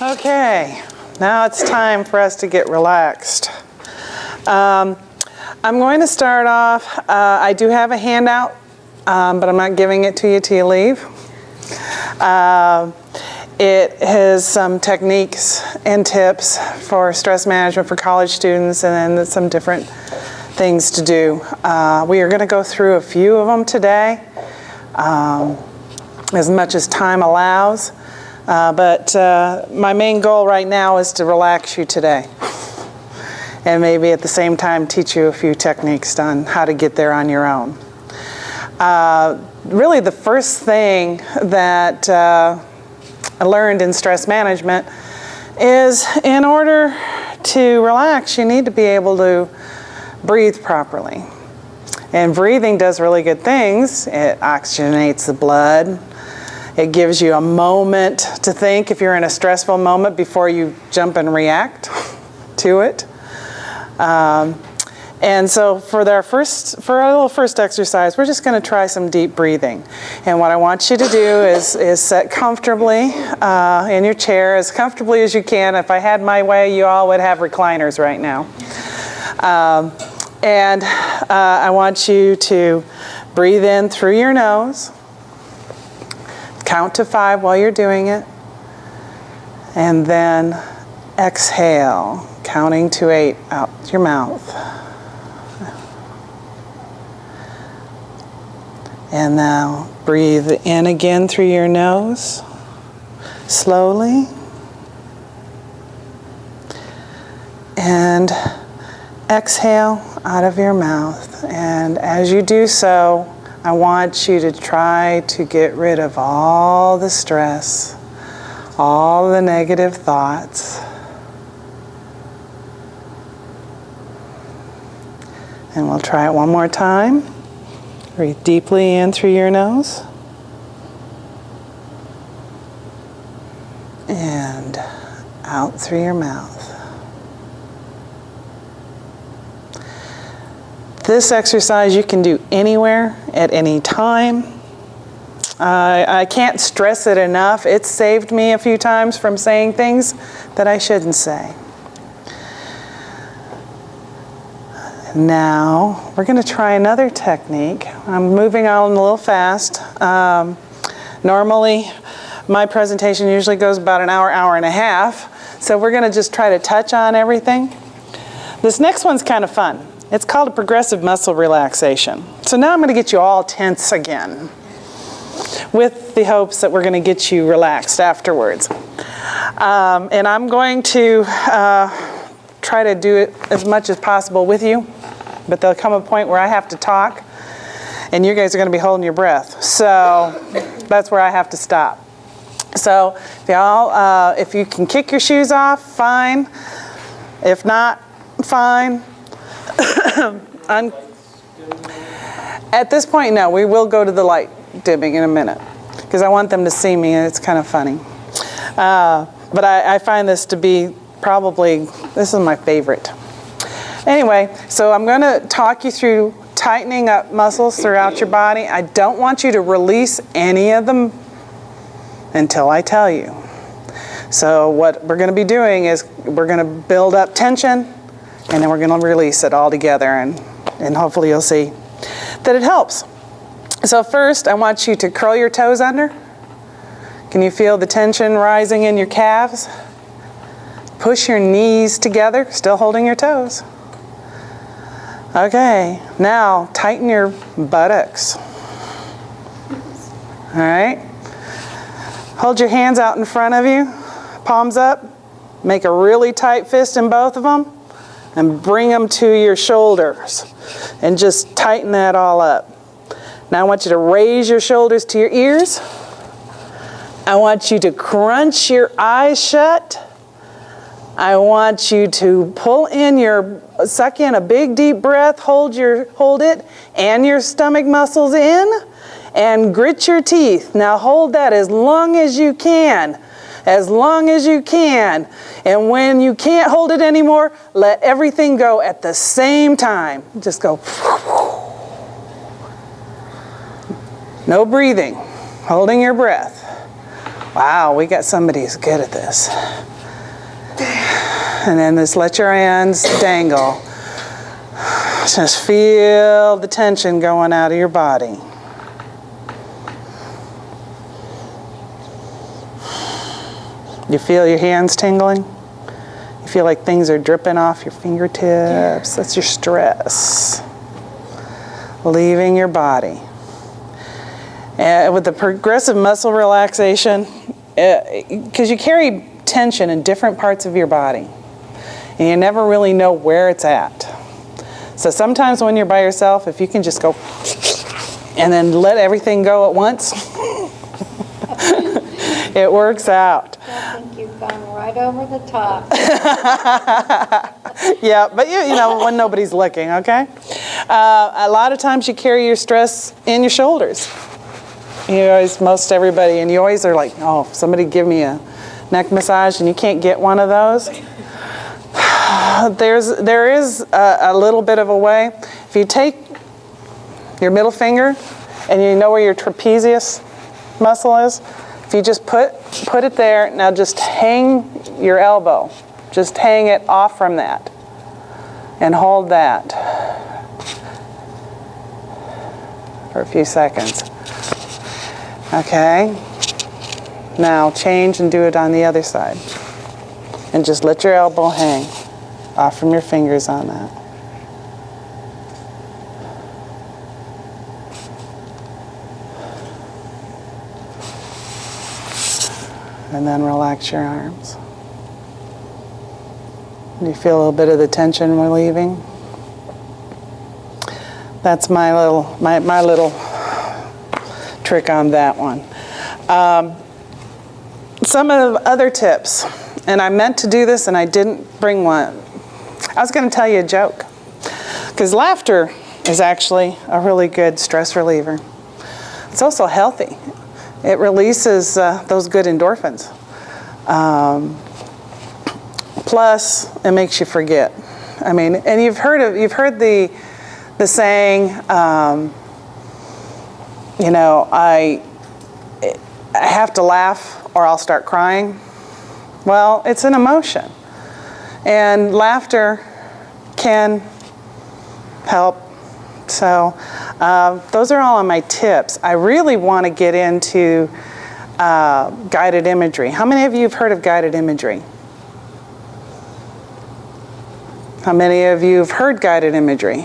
Okay, now it's time for us to get relaxed. I'm going to start off, I do have a handout, but I'm not giving it to you till you leave. It has some techniques and tips for stress management for college students, and then some different things to do. We are going to go through a few of them today, as much as time allows. But my main goal right now is to relax you today, and maybe at the same time teach you a few techniques on how to get there on your own. Really the first thing that I learned in stress management is in order to relax, you need to be able to breathe properly. And breathing does really good things. It oxygenates the blood. It gives you a moment to think if you're in a stressful moment before you jump and react to it. And so for our little first exercise, we're just going to try some deep breathing. And what I want you to do is sit comfortably in your chair, as comfortably as you can. If I had my way, you all would have recliners right now. And I want you to breathe in through your nose. Count to 5 while you're doing it. And then exhale, counting to 8 out your mouth. And now breathe in again through your nose, slowly. And exhale out of your mouth. And as you do so, I want you to try to get rid of all the stress, all the negative thoughts. And we'll try it one more time. Breathe deeply in through your nose. And out through your mouth. This exercise you can do anywhere, at any time. I can't stress it enough. It's saved me a few times from saying things that I shouldn't say. Now, we're going to try another technique. I'm moving on a little fast. Normally, my presentation usually goes about an hour, hour and a half. So we're going to just try to touch on everything. This next one's kind of fun. It's called a progressive muscle relaxation. So now I'm going to get you all tense again, with the hopes that we're going to get you relaxed afterwards. And I'm going to try to do it as much as possible with you, but there'll come a point where I have to talk, and you guys are going to be holding your breath. So that's where I have to stop. So if you can kick your shoes off, fine. If not, fine. At this point, no, we will go to the light dimming in a minute, because I want them to see me, and it's kind of funny. But I find this to be this is my favorite. Anyway, so I'm going to talk you through tightening up muscles throughout your body. I don't want you to release any of them until I tell you. So what we're going to be doing is we're going to build up tension, and then we're going to release it all together, and hopefully you'll see that it helps. So first, I want you to curl your toes under. Can you feel the tension rising in your calves? Push your knees together, still holding your toes. Okay, now tighten your buttocks. All right. Hold your hands out in front of you, palms up. Make a really tight fist in both of them. And bring them to your shoulders, and just tighten that all up. Now I want you to raise your shoulders to your ears. I want you to crunch your eyes shut. I want you to suck in a big deep breath, hold it and your stomach muscles in, and grit your teeth. Now hold that as long as you can. As long as you can. And when you can't hold it anymore, let everything go at the same time. Just go. No breathing. Holding your breath. Wow, we got somebody who's good at this. And then just let your hands dangle. Just feel the tension going out of your body. You feel your hands tingling? You feel like things are dripping off your fingertips? That's your stress leaving your body. And with the progressive muscle relaxation, because you carry tension in different parts of your body, and you never really know where it's at. So sometimes when you're by yourself, if you can just go and then let everything go at once, it works out. I think you've gone right over the top. Yeah, but you know, when nobody's looking, okay? A lot of times you carry your stress in your shoulders. You always, most everybody, and you always are like, oh, somebody give me a neck massage, and you can't get one of those. There is a little bit of a way. If you take your middle finger, and you know where your trapezius muscle is, if you just put it there, now just hang your elbow. Just hang it off from that. And hold that for a few seconds. Okay? Now change and do it on the other side. And just let your elbow hang off from your fingers on that. And then relax your arms. Do you feel a little bit of the tension relieving? That's my little trick on that one. Some of the other tips, and I meant to do this and I didn't bring one. I was going to tell you a joke, because laughter is actually a really good stress reliever. It's also healthy. It releases those good endorphins. Plus, it makes you forget. I mean, and you've heard the saying, you know, I have to laugh or I'll start crying. Well, it's an emotion, and laughter can help. So those are all on my tips. I really want to get into guided imagery. How many of you have heard of guided imagery? How many of you have heard guided imagery?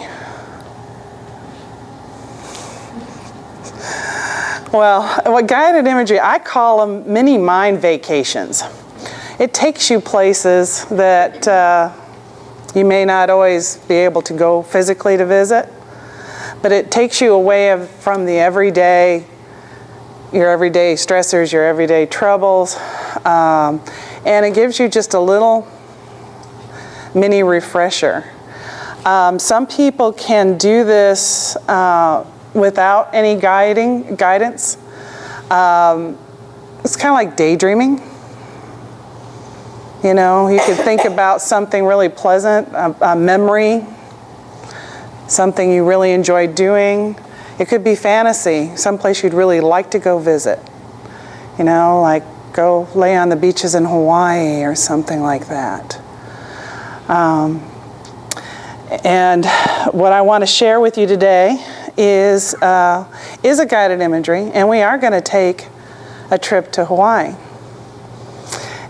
Well, what guided imagery, I call them mini mind vacations. It takes you places that you may not always be able to go physically to visit, but it takes you away from the everyday, your everyday stressors, your everyday troubles, and it gives you just a little mini refresher. Some people can do this without any guidance. It's kind of like daydreaming. You know, you could think about something really pleasant, a memory, something you really enjoyed doing. It could be fantasy, someplace you'd really like to go visit. You know, like go lay on the beaches in Hawaii or something like that. And what I want to share with you today is a guided imagery, and we are going to take a trip to Hawaii.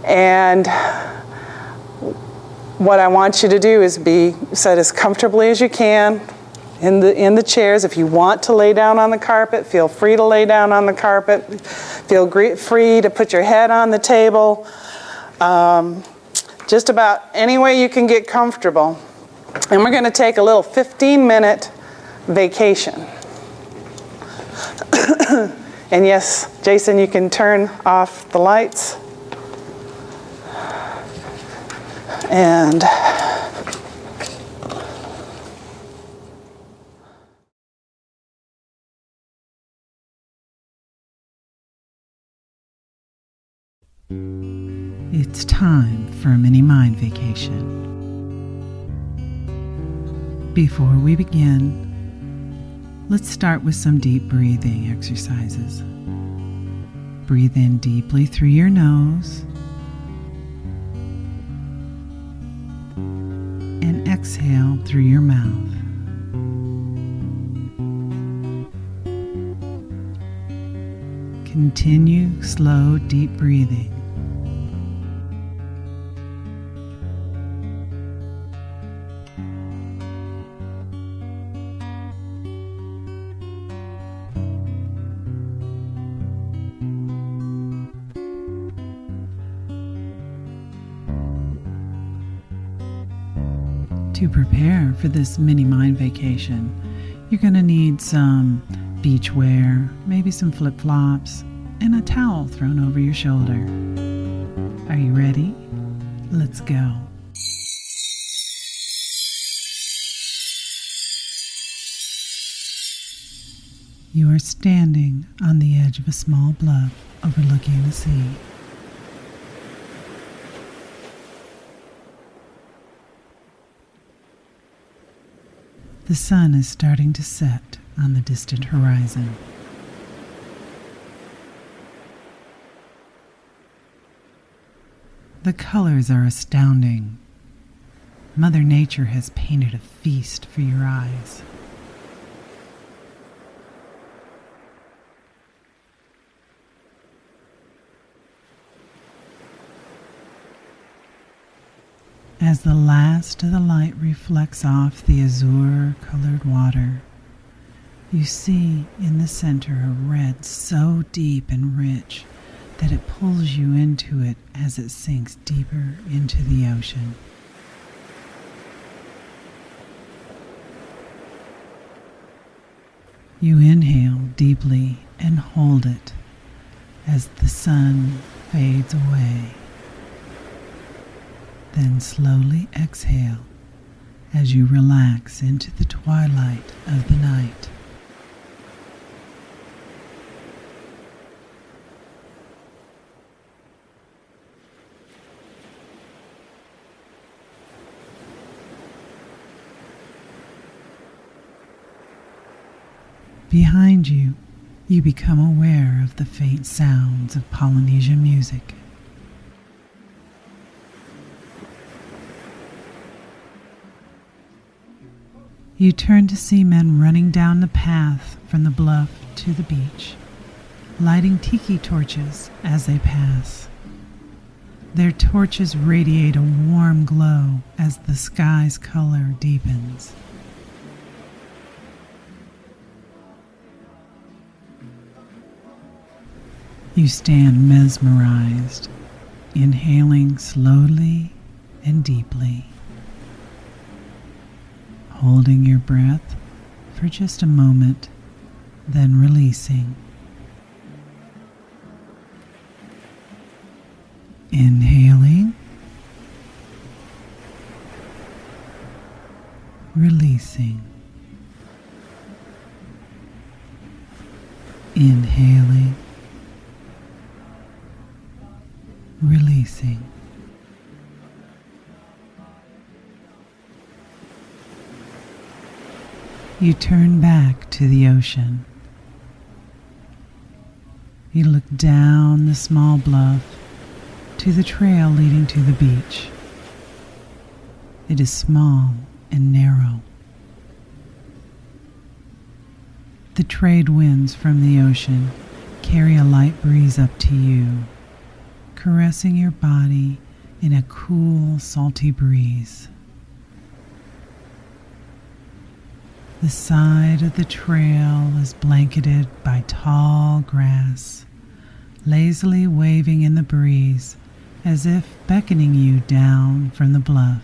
And what I want you to do is be set as comfortably as you can in the chairs. If you want to lay down on the carpet, feel free to lay down on the carpet. Feel free to put your head on the table. Just about any way you can get comfortable. And we're going to take a little 15-minute vacation. And yes, Jason, you can turn off the lights. And it's time for a mini mind vacation. Before we begin, let's start with some deep breathing exercises. Breathe in deeply through your nose and exhale through your mouth. Continue slow, deep breathing. To prepare for this mini mind vacation, you're going to need some beach wear, maybe some flip-flops, and a towel thrown over your shoulder. Are you ready? Let's go. You are standing on the edge of a small bluff overlooking the sea. The sun is starting to set on the distant horizon. The colors are astounding. Mother Nature has painted a feast for your eyes. As the last of the light reflects off the azure-colored water, you see in the center a red so deep and rich that it pulls you into it as it sinks deeper into the ocean. You inhale deeply and hold it as the sun fades away. Then slowly exhale as you relax into the twilight of the night. Behind you, you become aware of the faint sounds of Polynesian music. You turn to see men running down the path from the bluff to the beach, lighting tiki torches as they pass. Their torches radiate a warm glow as the sky's color deepens. You stand mesmerized, inhaling slowly and deeply, holding your breath for just a moment, then releasing. Inhaling, releasing. Inhaling, releasing. You turn back to the ocean. You look down the small bluff to the trail leading to the beach. It is small and narrow. The trade winds from the ocean carry a light breeze up to you, caressing your body in a cool, salty breeze. The side of the trail is blanketed by tall grass, lazily waving in the breeze as if beckoning you down from the bluff.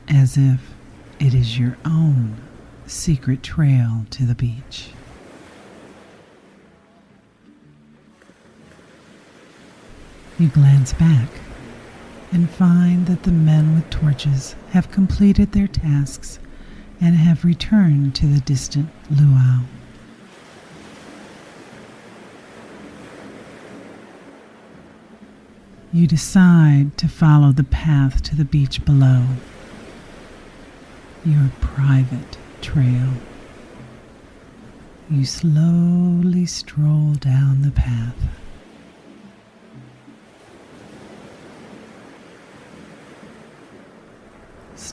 As if it is your own secret trail to the beach. You glance back and find that the men with torches have completed their tasks and have returned to the distant luau. You decide to follow the path to the beach below, your private trail. You slowly stroll down the path.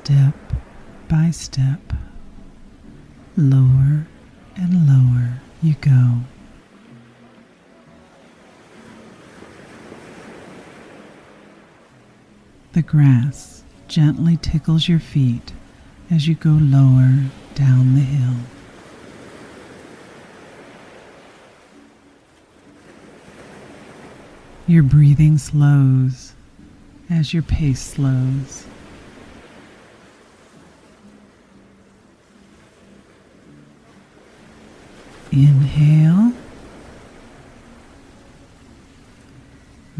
step by step, lower and lower you go. The grass gently tickles your feet as you go lower down the hill. Your breathing slows as your pace slows. Inhale,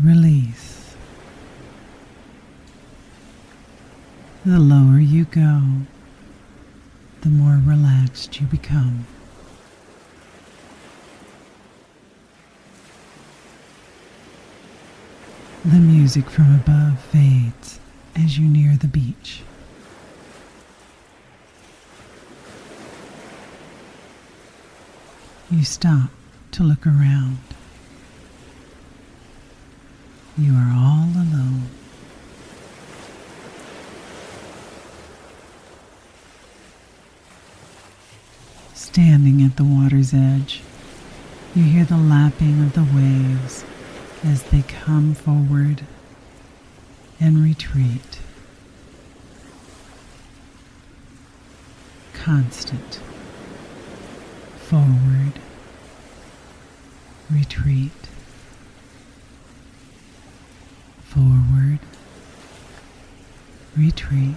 release. The lower you go, the more relaxed you become. The music from above fades as you near the beach. You stop to look around. You are all alone. Standing at the water's edge, you hear the lapping of the waves as they come forward and retreat. Constant. Forward, retreat, forward, retreat.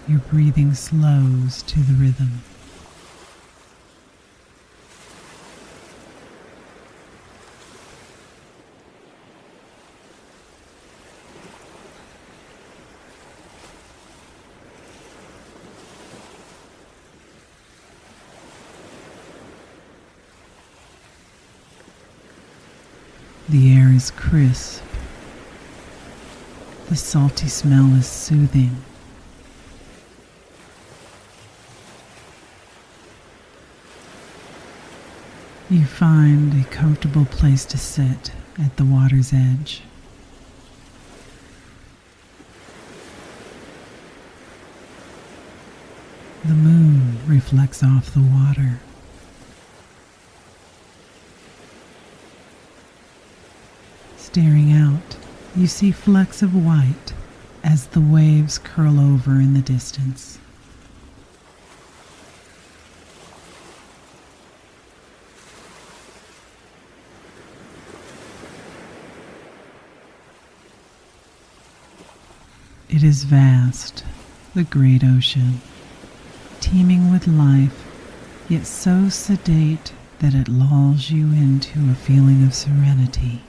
Your breathing slows to the rhythm. The air is crisp. The salty smell is soothing. You find a comfortable place to sit at the water's edge. The moon reflects off the water. Staring out, you see flecks of white as the waves curl over in the distance. It is vast, the great ocean, teeming with life, yet so sedate that it lulls you into a feeling of serenity.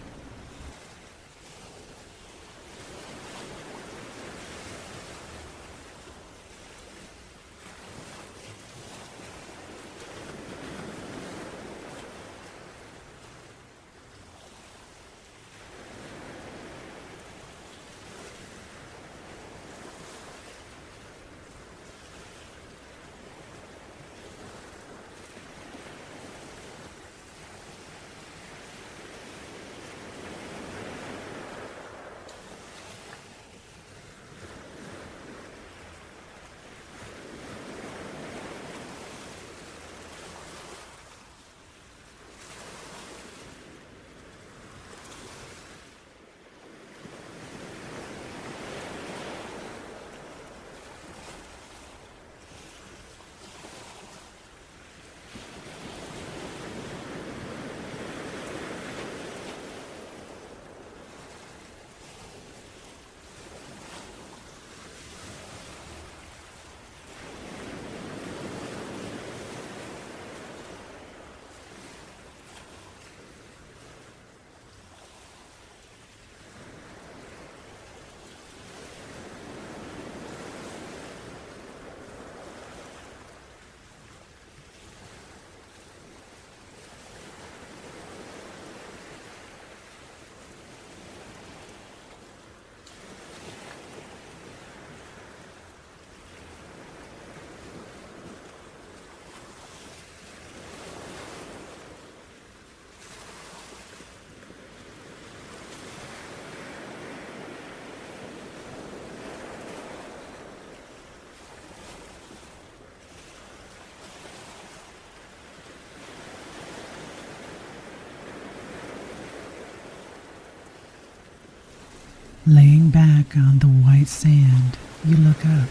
Laying back on the white sand, you look up.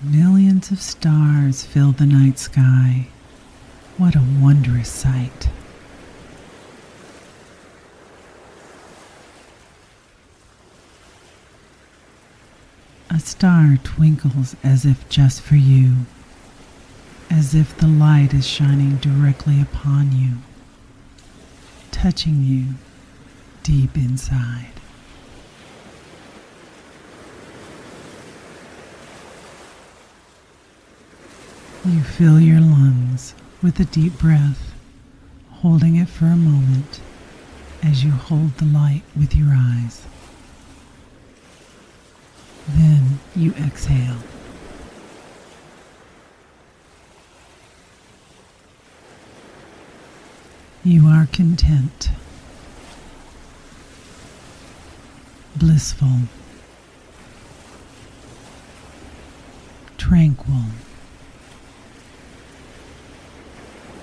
Millions of stars fill the night sky. What a wondrous sight. A star twinkles as if just for you, as if the light is shining directly upon you, touching you deep inside. You fill your lungs with a deep breath, holding it for a moment as you hold the light with your eyes. Then you exhale. You are content, blissful, tranquil,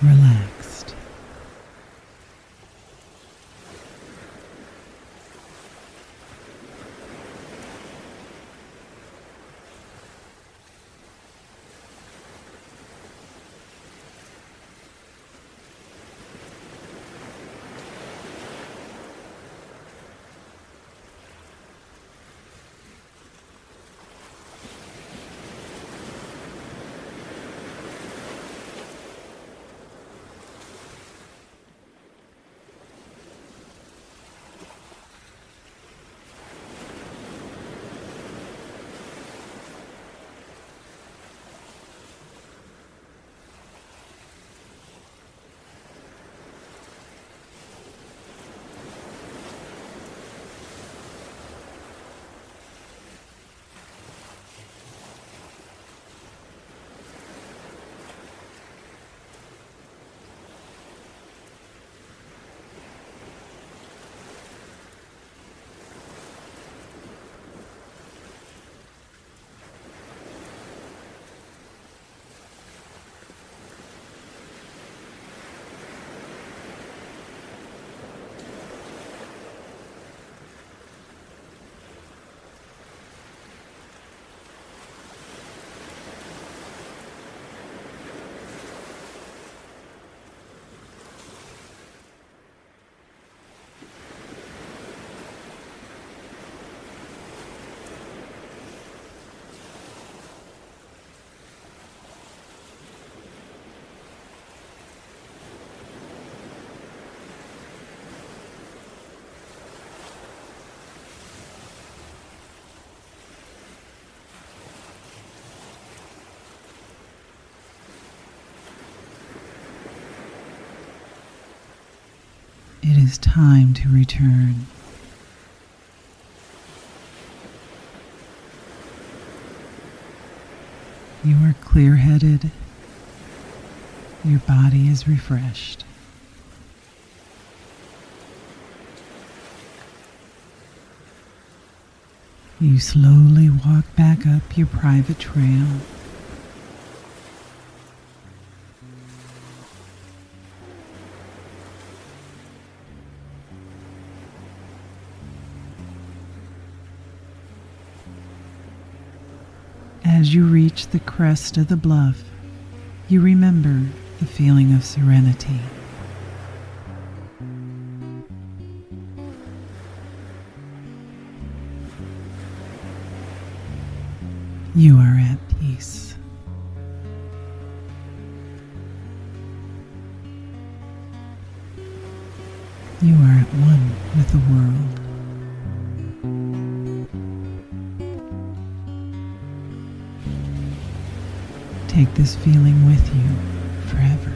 relaxed. It is time to return. You are clear-headed. Your body is refreshed. You slowly walk back up your private trail. As you reach the crest of the bluff, you remember the feeling of serenity. You are at peace. You are at one with the world. Take this feeling with you forever.